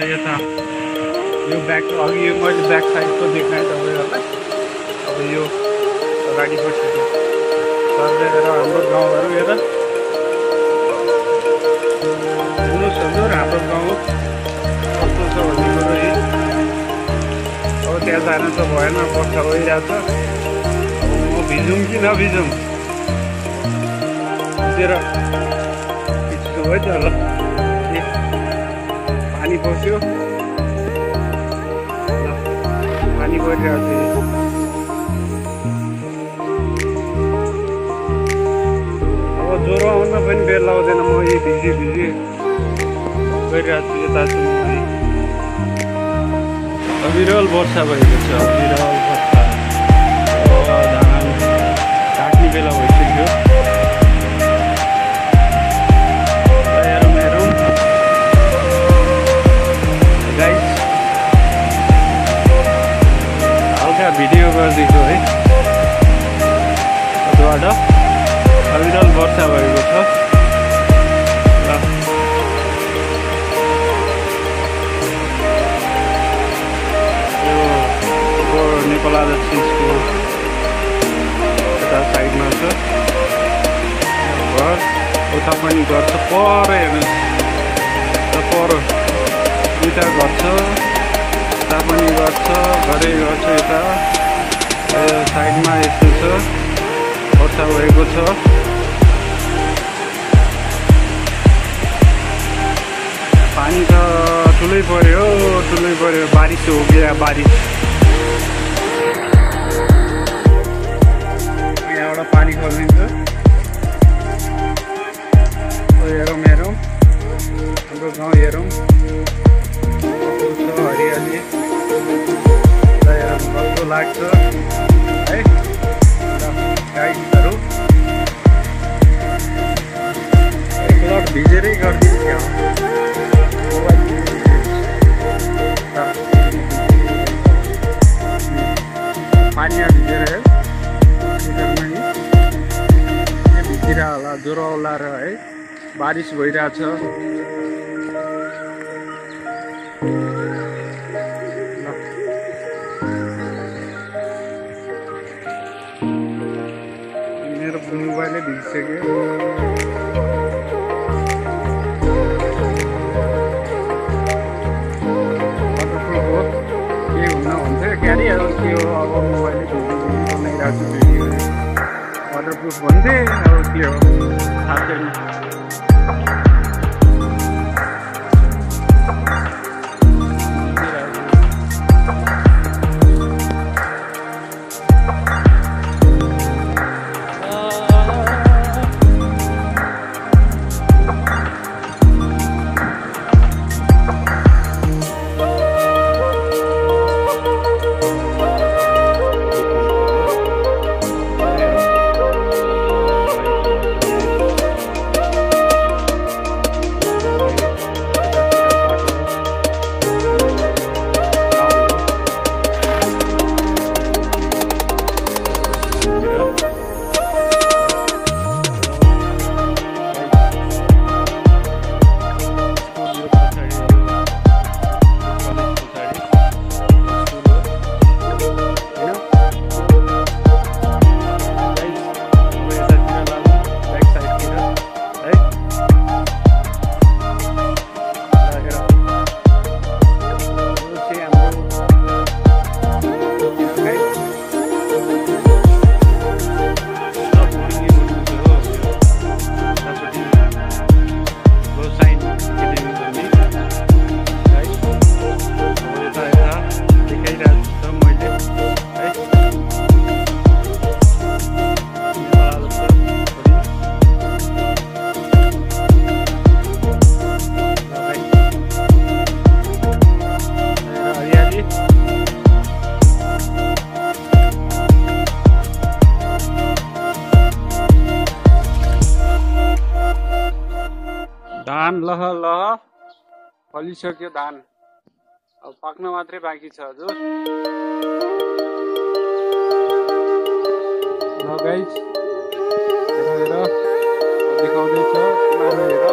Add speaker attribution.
Speaker 1: यता यो ब्याक अघि यो मैले ब्याक साइडको देखाएँ तपाईँहरूलाई। अब यो अगाडिपट्टि सर्दै गएर हाम्रो गाउँहरू यता हेर्नुहोस् हजुर हाम्रो गाउँ कस्तो छ भन्ने कुरो यही। अब त्यहाँ जानु त भएन, वर्षा भइरहेछ। अब म भिजौँ कि नभिजौँ भिजेर खिच्छु है त ल। पानी पस्यो ल, पानी परिरहेको थियो। अब ज्वरो आउन पनि बेर लाउँदैन, म यही भिजी गइरहेको छु। यता छु अविरल वर्षा भएको छ, अविरल वर्षा। धान काट्ने बेला भइसक्यो। हल्का भिडियो गरिदिएको है, अरूबाट अविरल वर्षा भएको छ ल। यो नेपाल आदर्शको यता साइडमा छ घर, उता पनि घर छ पर। हेर्नुहोस् पर दुईवटा घर छ, यता पनि घर छ, घरै घर छ। यता साइडमा यस्तो छ, वर्षा भएको छ। पानी त ठुलै पर्यो, बारिस हो गया बारिस। यहाँबाट पानी खल्लिन्छ। हेरौँ हाम्रो गाउँ हेरौँ, हरियाली कस्तो लाग्छ है गाइडहरू। एकलट भिजेरै गरिदिन्छ पानीमा भिजेर है, भिजिरह होला, ज्वरो होला र है। बारिस भइरहेछ। मेरो मोबाइलै भिजिसक्यो। वाटरप्रुफ हो के हुन्छ क्यारी के हो, अब मोबाइलै बनाइरहेको छु भिडियो। वाटरप्रुफ भन्थे अब के हो थाहा छैन। धान लह फलिसक्यो धान, अब पाक्न मात्रै बाँकी छ हजुर। ल गाइस हेर देखाउँदैछ, हेर